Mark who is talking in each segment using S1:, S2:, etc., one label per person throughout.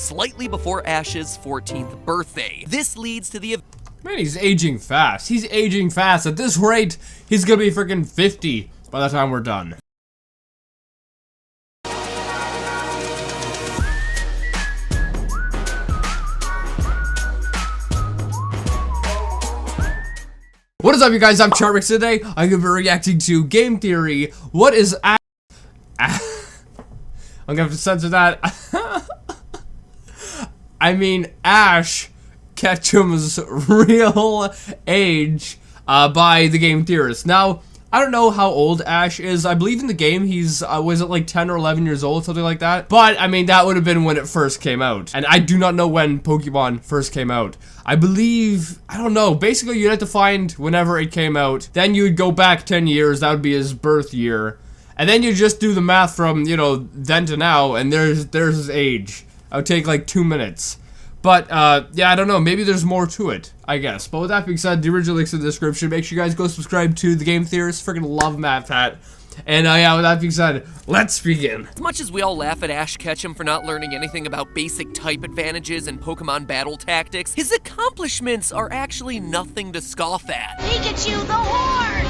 S1: slightly before Ash's 14th birthday. This leads to the
S2: Man, he's aging fast. He's aging fast. At this rate, he's gonna be freaking 50 by the time we're done. What is up, you guys? I'm Charmx. Today, I'm gonna be reacting to Game Theory. What is I'm gonna have to censor that. I mean, Ash Ketchum's real age by the game theorist. Now, I don't know how old Ash is. I believe in the game he's, was it like 10 or 11 years old, something like that? But, I mean, that would have been when it first came out. And I do not know when Pokemon first came out. I believe, I don't know, basically you'd have to find whenever it came out. Then you would go back 10 years, that would be his birth year. And then you just do the math from, you know, then to now, and there's his age. It would take like 2 minutes. But, yeah, I don't know. Maybe there's more to it, I guess. But with that being said, the original link's in the description. Make sure you guys go subscribe to The Game Theorist. Freaking love MatPat. And, yeah, with that being said, let's begin.
S1: As much as we all laugh at Ash Ketchum for not learning anything about basic type advantages and Pokemon battle tactics, his accomplishments are actually nothing to scoff at.
S3: Pikachu the Horn!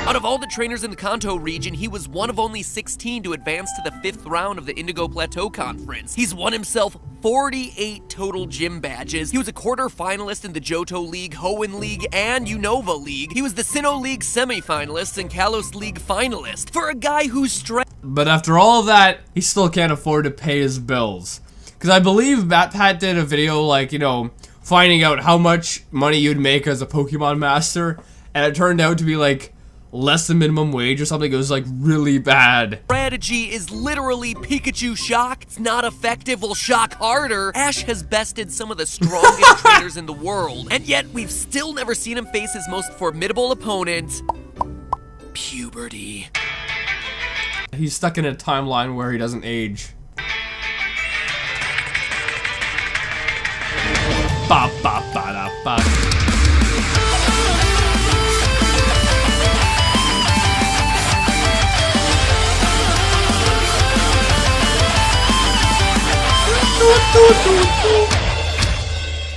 S1: Out of all the trainers in the Kanto region, he was one of only 16 to advance to the 5th round of the Indigo Plateau Conference. He's won himself 48 total gym badges. He was a quarter-finalist in the Johto League, Hoenn League, and Unova League. He was the Sinnoh League semi-finalist and Kalos League finalist. For a guy who's
S2: But after all of that, he still can't afford to pay his bills. Because I believe MatPat did a video, like, you know, finding out how much money you'd make as a Pokemon master, and it turned out to be, like, less than minimum wage or something. It was like really bad.
S1: Strategy is literally Pikachu shock. It's not effective, will shock harder. Ash has bested some of the strongest trainers in the world, and yet we've still never seen him face his most formidable opponent, puberty.
S2: He's stuck in a timeline where he doesn't age. Ba ba ba da ba.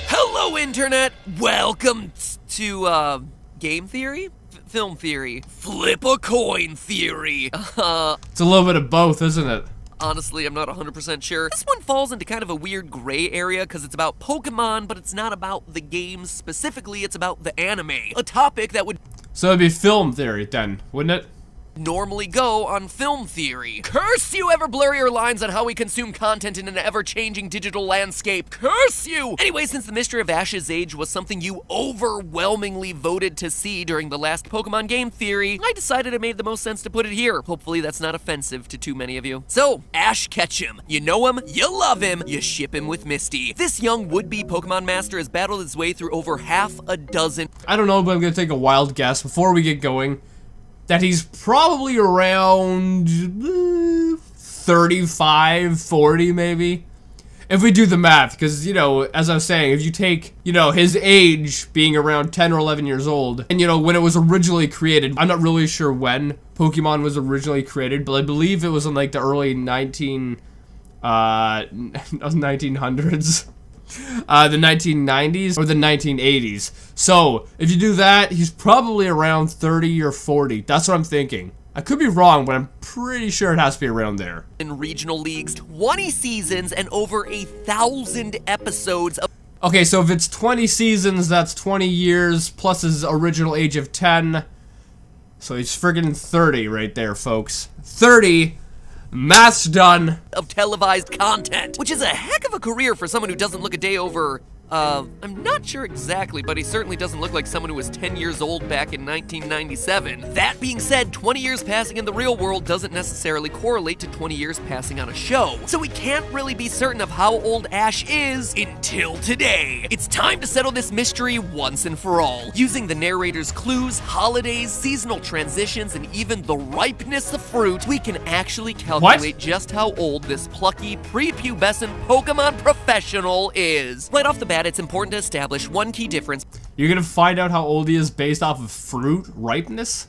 S1: Hello, Internet! Welcome to, Game Theory? Film Theory? Flip a coin theory!
S2: It's a little bit of both, isn't it?
S1: Honestly, I'm not 100% sure. This one falls into kind of a weird gray area because it's about Pokemon, but it's not about the games specifically, it's about the anime. A topic that would
S2: So it'd be film theory then, wouldn't it?
S1: normally go on Film Theory. Curse you, ever blurrier lines on how we consume content in an ever-changing digital landscape. Curse you! Anyway, since the mystery of Ash's age was something you overwhelmingly voted to see during the last Pokemon Game Theory, I decided it made the most sense to put it here. Hopefully that's not offensive to too many of you. So, Ash Ketchum. You know him, you love him, you ship him with Misty. This young would-be Pokemon master has battled his way through over half a dozen.
S2: I don't know, but I'm gonna take a wild guess before we get going that he's probably around 35, 40 maybe. If we do the math, because, you know, as I was saying, if you take, you know, his age being around 10 or 11 years old, and, you know, when it was originally created, I'm not really sure when Pokemon was originally created, but I believe it was in, like, the early 1900s. The 1990s or the 1980s. So, if you do that, he's probably around 30 or 40. That's what I'm thinking. I could be wrong, but I'm pretty sure it has to be around there.
S1: In regional leagues, 20 seasons, and over 1,000 episodes of.
S2: Okay, so if it's 20 seasons, that's 20 years, plus his original age of 10. So he's friggin' 30 right there, folks. 30. Math's done.
S1: Of televised content, which is a heck of a career for someone who doesn't look a day over I'm not sure exactly, but he certainly doesn't look like someone who was 10 years old back in 1997. That being said, 20 years passing in the real world doesn't necessarily correlate to 20 years passing on a show, so we can't really be certain of how old Ash is until today. It's time to settle this mystery once and for all. Using the narrator's clues, holidays, seasonal transitions, and even the ripeness of fruit, we can actually calculate just how old this plucky, prepubescent Pokemon professional is. Right off the bat, it's important to establish one key difference.
S2: You're gonna find out how old he is based off of fruit ripeness?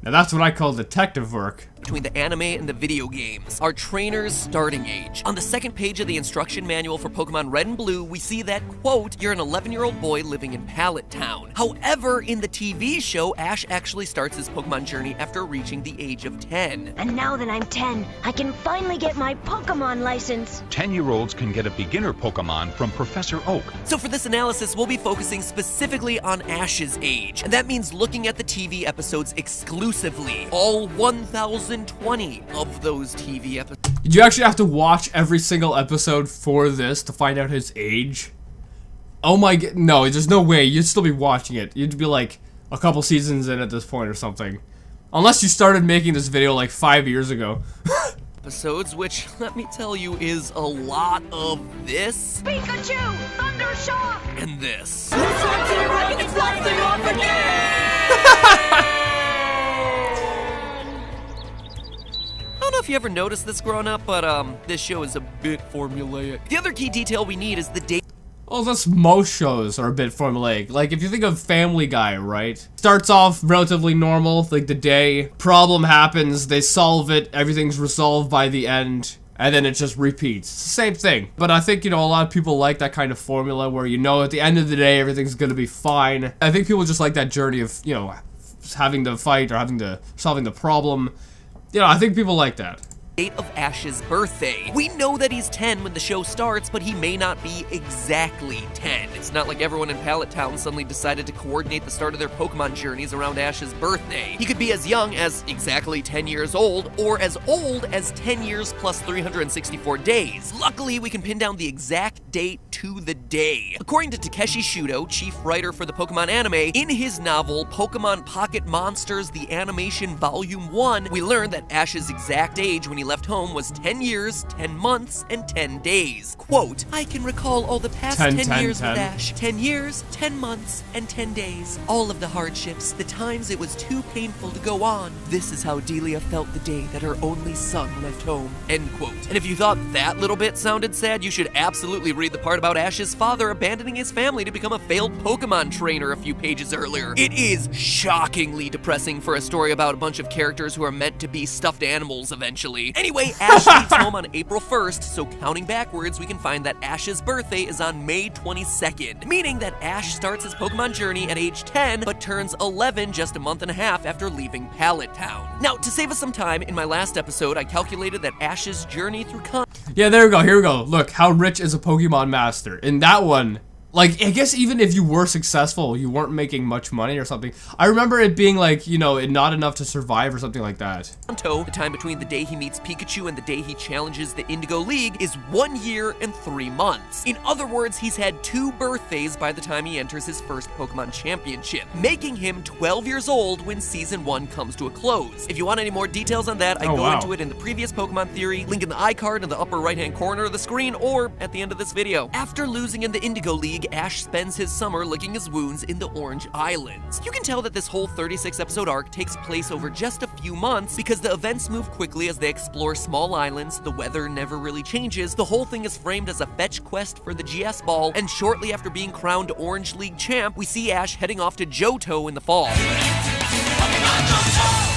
S2: Now that's what I call detective work.
S1: between the anime and the video games. Our trainer's starting age. On the second page of the instruction manual for Pokemon Red and Blue, we see that, quote, you're an 11-year-old boy living in Pallet Town. However, in the TV show, Ash actually starts his Pokemon journey after reaching the age of 10.
S3: And now that I'm 10, I can finally get my Pokemon license.
S4: 10-year-olds can get a beginner Pokemon from Professor Oak.
S1: So for this analysis, we'll be focusing specifically on Ash's age, and that means looking at the TV episodes exclusively. All 1,020 of those TV episodes.
S2: Did you actually have to watch every single episode for this to find out his age? Oh my god, no, there's no way. You'd still be watching it. You'd be like a couple seasons in at this point or something. Unless you started making this video like 5 years ago.
S1: Episodes, which, let me tell you, is a lot of this.
S3: Pikachu! Thunder Shock!
S1: And this. I don't know if you ever noticed this growing up, but this show is a bit formulaic. The other key detail we need is the date.
S2: Well, that's most shows are a bit formulaic. Like, if you think of Family Guy, right? Starts off relatively normal, like the day. Problem happens, they solve it, everything's resolved by the end, and then it just repeats. It's the same thing. But I think, you know, a lot of people like that kind of formula where, you know, at the end of the day, everything's gonna be fine. I think people just like that journey of, you know, having to fight or solving the problem. You know, I think people like that.
S1: Date of Ash's birthday. We know that he's 10 when the show starts, but he may not be exactly 10. It's not like everyone in Pallet Town suddenly decided to coordinate the start of their Pokemon journeys around Ash's birthday. He could be as young as exactly 10 years old, or as old as 10 years plus 364 days. Luckily, we can pin down the exact date to the day. According to Takeshi Shudo, chief writer for the Pokemon anime, in his novel Pokemon Pocket Monsters: The Animation Volume 1, we learn that Ash's exact age when he left home was 10 years, 10 months, and 10 days. Quote, I can recall all the past 10 years with Ash. 10 years, 10 months, and 10 days. All of the hardships, the times it was too painful to go on. This is how Delia felt the day that her only son left home. End quote. And if you thought that little bit sounded sad, you should absolutely read the part about Ash's father abandoning his family to become a failed Pokemon trainer a few pages earlier. It is shockingly depressing for a story about a bunch of characters who are meant to be stuffed animals eventually. Anyway, Ash leaves home on April 1st, so counting backwards, we can find that Ash's birthday is on May 22nd, meaning that Ash starts his Pokemon journey at age 10, but turns 11 just a month and a half after leaving Pallet Town. Now, to save us some time, in my last episode, I calculated that Ash's journey through
S2: Yeah, there we go, here we go. Look, how rich is a Pokemon master? In that one, like, I guess even if you were successful, you weren't making much money or something. I remember it being like, you know, not enough to survive or something like that.
S1: Kanto, the time between the day he meets Pikachu and the day he challenges the Indigo League is 1 year and 3 months. In other words, he's had 2 birthdays by the time he enters his first Pokemon Championship, making him 12 years old when Season 1 comes to a close. If you want any more details on that, I go into it in the previous Pokemon Theory, link in the iCard in the upper right-hand corner of the screen, or at the end of this video. After losing in the Indigo League, Ash spends his summer licking his wounds in the Orange Islands. You can tell that this whole 36-episode arc takes place over just a few months because the events move quickly as they explore small islands, the weather never really changes, the whole thing is framed as a fetch quest for the GS Ball, and shortly after being crowned Orange League champ, we see Ash heading off to Johto in the fall.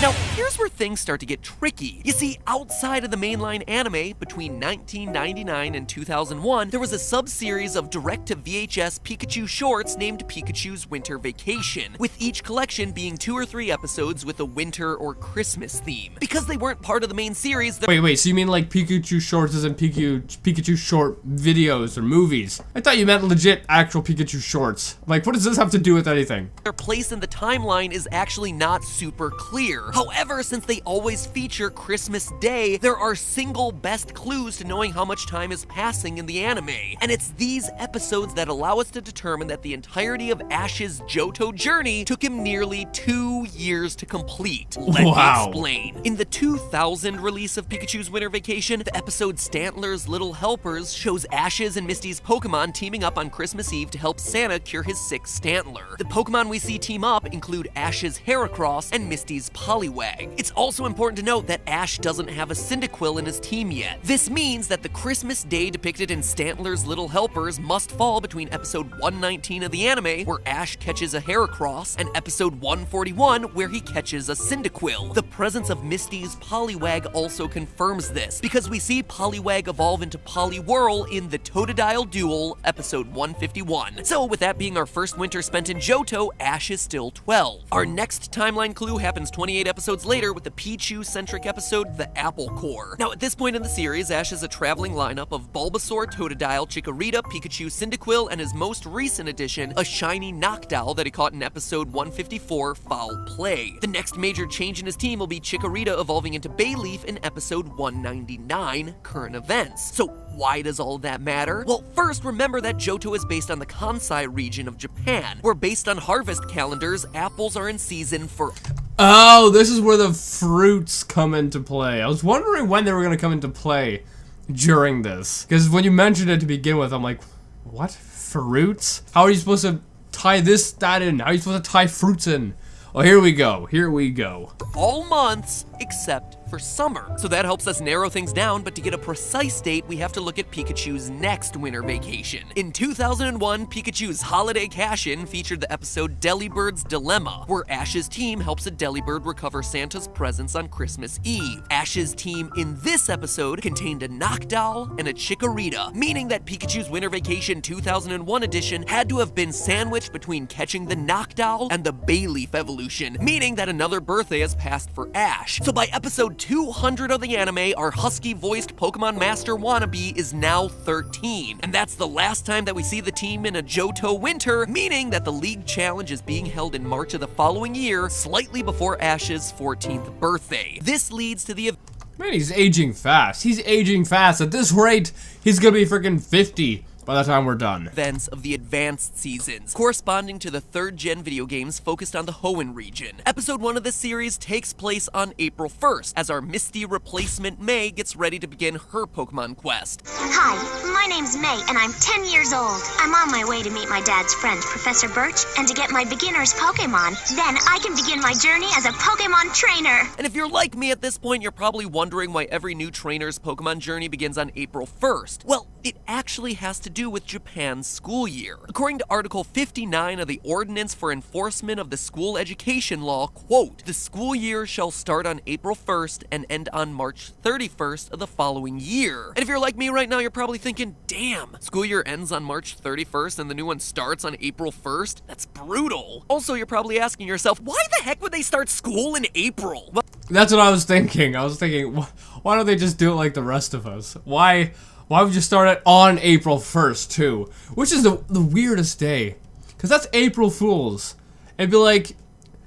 S1: Now, here's where things start to get tricky. You see, outside of the mainline anime, between 1999 and 2001, there was a sub-series of direct-to-VHS Pikachu shorts named Pikachu's Winter Vacation, with each collection being 2 or 3 episodes with a winter or Christmas theme. Because they weren't part of the main series,
S2: Wait, so you mean like Pikachu shorts isn't Pikachu short videos or movies? I thought you meant legit actual Pikachu shorts. Like, what does this have to do with anything?
S1: their place in the timeline is actually not super clear. However, since they always feature Christmas Day, there are single best clues to knowing how much time is passing in the anime. And it's these episodes that allow us to determine that the entirety of Ash's Johto journey took him nearly 2 years to complete. Let me explain. In the 2000 release of Pikachu's Winter Vacation, the episode Stantler's Little Helpers shows Ash's and Misty's Pokemon teaming up on Christmas Eve to help Santa cure his sick Stantler. The Pokemon we see team up include Ash's Heracross and and Misty's Poliwag. It's also important to note that Ash doesn't have a Cyndaquil in his team yet. This means that the Christmas day depicted in Stantler's Little Helpers must fall between episode 119 of the anime, where Ash catches a Heracross, and episode 141, where he catches a Cyndaquil. The presence of Misty's Poliwag also confirms this, because we see Poliwag evolve into Poliwhirl in the Totodile Duel, episode 151. So with that being our first winter spent in Johto, Ash is still 12. Our next timeline clue happens 28 episodes later with the Pichu-centric episode, The Apple Core. Now at this point in the series, Ash is a traveling lineup of Bulbasaur, Totodile, Chikorita, Pikachu, Cyndaquil, and his most recent addition, a shiny Noctowl that he caught in episode 154, Foul Play. The next major change in his team will be Chikorita evolving into Bayleaf in episode 199, Current Events. So why does all that matter? Well, first, remember that Johto is based on the Kansai region of Japan, where based on harvest calendars, apples are in season for...
S2: Oh, this is where the fruits come into play. I was wondering when they were going to come into play during this. Because when you mentioned it to begin with, I'm like, what? Fruits? How are you supposed to tie that in? How are you supposed to tie fruits in? Well, here we go.
S1: all months except for summer. So that helps us narrow things down, but to get a precise date, we have to look at Pikachu's next winter vacation. In 2001, Pikachu's holiday cash-in featured the episode Delibird's Dilemma, where Ash's team helps a Delibird recover Santa's presents on Christmas Eve. Ash's team in this episode contained a Noctowl and a Chikorita, meaning that Pikachu's Winter Vacation 2001 edition had to have been sandwiched between catching the Noctowl and the Bayleaf evolution, meaning that another birthday has passed for Ash. So by episode 200 of the anime, our husky-voiced Pokemon Master wannabe is now 13. And that's the last time that we see the team in a Johto winter, meaning that the League Challenge is being held in March of the following year, slightly before Ash's 14th birthday. This leads to the
S2: Man, he's aging fast. He's aging fast. At this rate, he's gonna be freaking 50 by the time we're done.
S1: Events of the advanced seasons, corresponding to the third-gen video games focused on the Hoenn region. Episode 1 of this series takes place on April 1st, as our Misty replacement May gets ready to begin her Pokemon quest.
S3: Hi, my name's May, and I'm 10 years old. I'm on my way to meet my dad's friend, Professor Birch, and to get my beginner's Pokemon. Then I can begin my journey as a Pokemon trainer.
S1: And if you're like me at this point, you're probably wondering why every new trainer's Pokemon journey begins on April 1st. Well, it actually has to do with Japan's school year. According to Article 59 of the Ordinance for Enforcement of the School Education Law, quote, the school year shall start on April 1st and end on March 31st of the following year. And if you're like me right now, you're probably thinking, damn, school year ends on March 31st and the new one starts on April 1st? That's brutal. Also, you're probably asking yourself, why the heck would they start school in April? Well,
S2: that's what I was thinking. Why don't they just do it like the rest of us? Why would you start it on April 1st, too? Which is the weirdest day. Because that's April Fool's. It'd be like,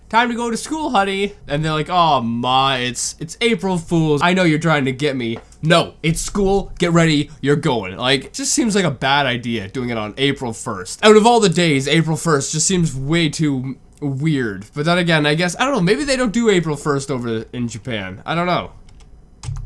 S2: time to go to school, honey. And they're like, oh, Ma, it's April Fool's. I know you're trying to get me. No, it's school. Get ready. You're going. Like, it just seems like a bad idea doing it on April 1st. Out of all the days, April 1st just seems way too weird. But then again, I guess, I don't know, maybe they don't do April 1st over in Japan. I don't know.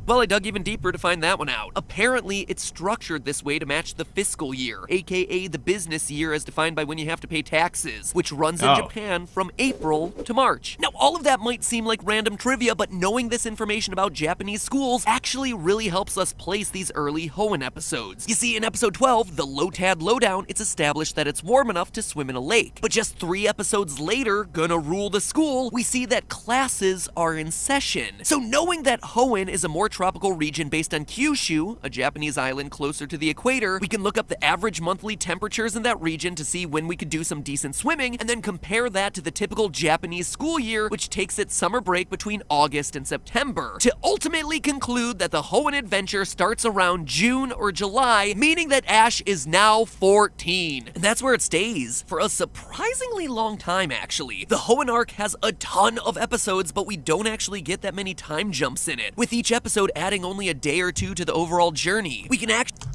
S1: Well, I dug even deeper to find that one out. Apparently, it's structured this way to match the fiscal year, aka the business year as defined by when you have to pay taxes, which runs in Japan from April to March. Now, all of that might seem like random trivia, but knowing this information about Japanese schools actually really helps us place these early Hoenn episodes. You see, in episode 12, the Lotad Lowdown, it's established that it's warm enough to swim in a lake. But just 3 episodes later, Gonna Rule the School, we see that classes are in session. So knowing that Hoenn is a more tropical region based on Kyushu, a Japanese island closer to the equator, we can look up the average monthly temperatures in that region to see when we could do some decent swimming, and then compare that to the typical Japanese school year, which takes its summer break between August and September, to ultimately conclude that the Hoenn adventure starts around June or July, meaning that Ash is now 14. And that's where it stays, for a surprisingly long time, actually. The Hoenn arc has a ton of episodes, but we don't actually get that many time jumps in it, with each episode adding only a day or two to the overall journey. We can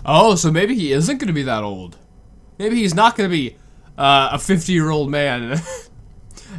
S2: Oh, so maybe he isn't going to be that old. Maybe he's not going to be a 50-year-old man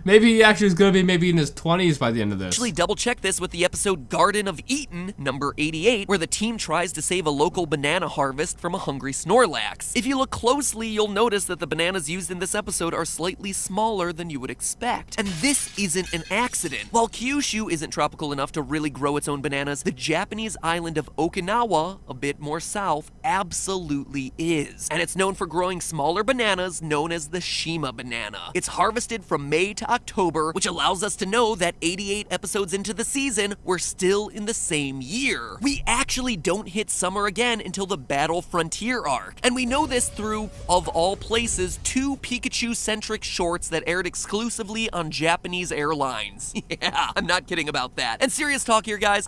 S2: Maybe he actually is gonna be maybe in his 20s by the end of this.
S1: Actually, double check this with the episode Garden of Eden, number 88, where the team tries to save a local banana harvest from a hungry Snorlax. If you look closely, you'll notice that the bananas used in this episode are slightly smaller than you would expect. And this isn't an accident. While Kyushu isn't tropical enough to really grow its own bananas, the Japanese island of Okinawa, a bit more south, absolutely is. And it's known for growing smaller bananas known as the Shima banana. It's harvested from May to October, which allows us to know that 88 episodes into the season, we're still in the same year. We actually don't hit summer again until the Battle Frontier arc. And we know this through, of all places, 2 Pikachu-centric shorts that aired exclusively on Japanese airlines. Yeah, I'm not kidding about that. And serious talk here, guys.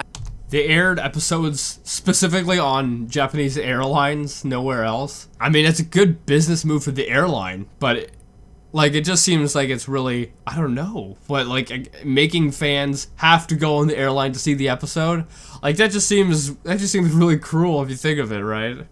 S2: They aired episodes specifically on Japanese airlines, nowhere else. I mean, it's a good business move for the airline, but it just seems like it's really, I don't know, what, making fans have to go on the airline to see the episode. That just seems really cruel if you think of it, right?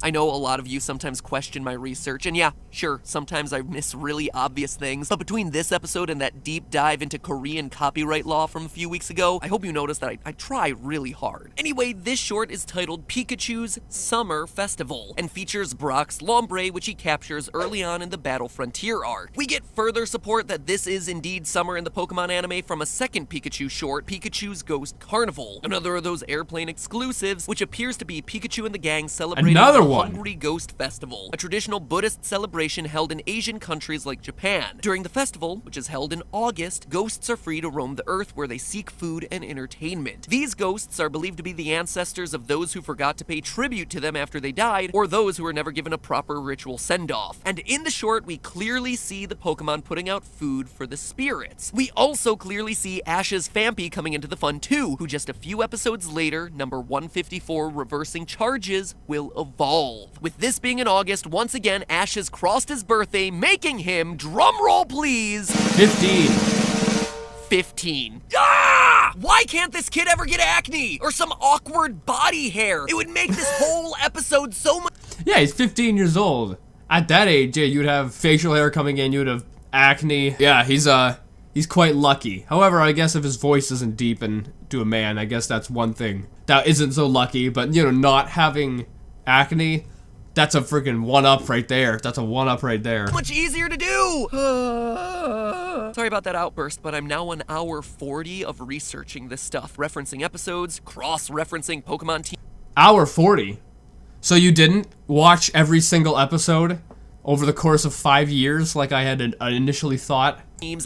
S1: I know a lot of you sometimes question my research, and yeah, sure, sometimes I miss really obvious things, but between this episode and that deep dive into Korean copyright law from a few weeks ago, I hope you noticed that I try really hard. Anyway, this short is titled Pikachu's Summer Festival, and features Brock's Lombre, which he captures early on in the Battle Frontier arc. We get further support that this is indeed summer in the Pokemon anime from a second Pikachu short, Pikachu's Ghost Carnival, another of those airplane exclusives, which appears to be Pikachu and the gang celebrating the Hungry Ghost Festival, a traditional Buddhist celebration held in Asian countries like Japan. During the festival, which is held in August, ghosts are free to roam the earth where they seek food and entertainment. These ghosts are believed to be the ancestors of those who forgot to pay tribute to them after they died, or those who were never given a proper ritual send-off. And in the short, we clearly see the Pokemon putting out food for the spirits. We also clearly see Ash's Phampi coming into the fun too, who just a few episodes later, number 154, reversing charges, will evolve. With this being in August, once again, Ash has crossed his birthday, making him, drumroll please, 15. Ah! Why can't this kid ever get acne? Or some awkward body hair? It would make this whole episode so much.
S2: Yeah, he's 15 years old. At that age, yeah, you'd have facial hair coming in, you'd have acne. Yeah, he's quite lucky. However, I guess if his voice doesn't deepen to a man, I guess that's one thing that isn't so lucky. But, not having acne, that's a freaking one-up right there. That's a one-up right there.
S1: Much easier to do! Sorry about that outburst, but I'm now on hour 40 of researching this stuff, referencing episodes, cross-referencing Pokemon teams.
S2: Hour 40? So you didn't watch every single episode over the course of 5 years like I had initially thought?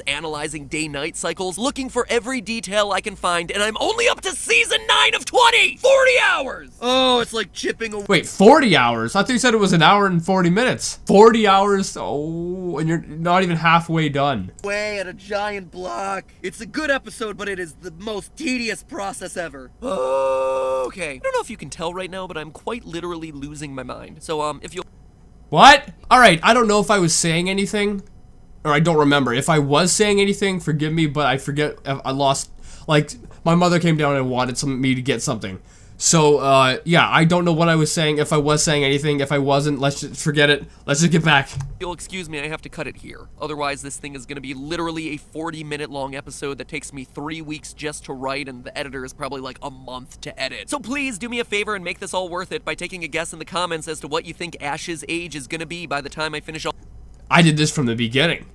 S1: Analyzing day-night cycles, looking for every detail I can find, and I'm only up to season 9 of 20! 40 hours! Oh, it's like chipping away.
S2: Wait, 40 hours? I thought you said it was an hour and 40 minutes. 40 hours? Oh, and you're not even halfway done.
S1: Way at a giant block. It's a good episode, but it is the most tedious process ever. Okay. I don't know if you can tell right now, but I'm quite literally losing my mind. So, if you'll...
S2: What? Alright, I don't know if I was saying anything. Or I don't remember. If I was saying anything, forgive me, but I forget. I lost, my mother came down and wanted me to get something. So, yeah, I don't know what I was saying. If I was saying anything, if I wasn't, let's just forget it. Let's just get back.
S1: You'll excuse me, I have to cut it here. Otherwise, this thing is gonna be literally a 40-minute long episode that takes me 3 weeks just to write, and the editor is probably like a month to edit. So please do me a favor and make this all worth it by taking a guess in the comments as to what you think Ash's age is gonna be by the time I finish all...
S2: I did this from the beginning.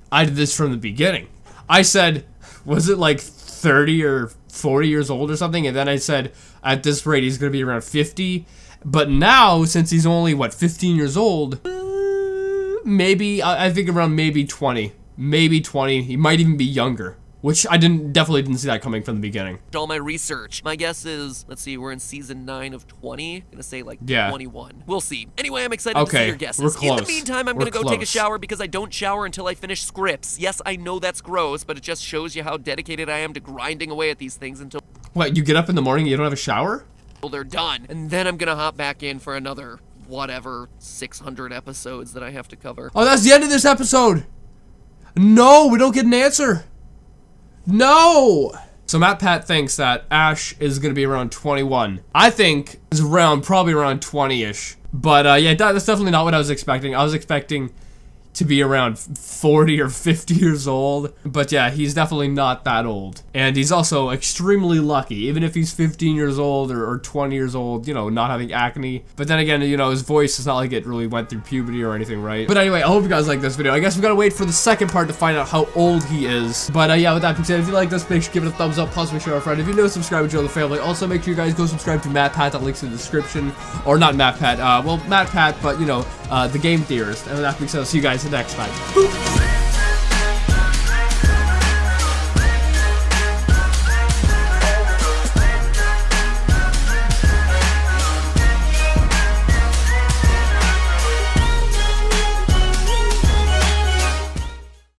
S2: I said, was it like 30 or 40 years old or something? And then I said, at this rate, he's going to be around 50. But now, since he's only, 15 years old, maybe, I think around maybe 20. Maybe 20. He might even be younger. Which I definitely didn't see that coming from the beginning.
S1: All my research. My guess is, let's see, we're in season 9 of 20. I'm gonna say 21. We'll see. Anyway, I'm excited to see your guesses.
S2: We're close.
S1: In the meantime, I'm gonna go take a shower because I don't shower until I finish scripts. Yes, I know that's gross, but it just shows you how dedicated I am to grinding away at these things until...
S2: What, you get up in the morning and you don't have a shower?
S1: They're done. And then I'm gonna hop back in for another, 600 episodes that I have to cover.
S2: Oh, that's the end of this episode! No, we don't get an answer! No! So Matt Pat thinks that Ash is going to be around 21. I think it's probably around 20-ish. But yeah, that's definitely not what I was expecting. I was expecting to be around 40 or 50 years old. But yeah, he's definitely not that old. And he's also extremely lucky, even if he's 15 years old or 20 years old, you know, not having acne. But then again, you know, his voice is not like it really went through puberty or anything, right? But anyway, I hope you guys like this video. I guess we gotta wait for the second part to find out how old he is. But yeah, with that being said, if you like this, make sure to give it a thumbs up, plus make sure to friend. If you're new, subscribe and join the family. Also, make sure you guys go subscribe to MattPat, that link's in the description. Or not MattPat, well, MattPat, but you know, the Game Theorist. And with that being said, I'll see you guys next time. Boop.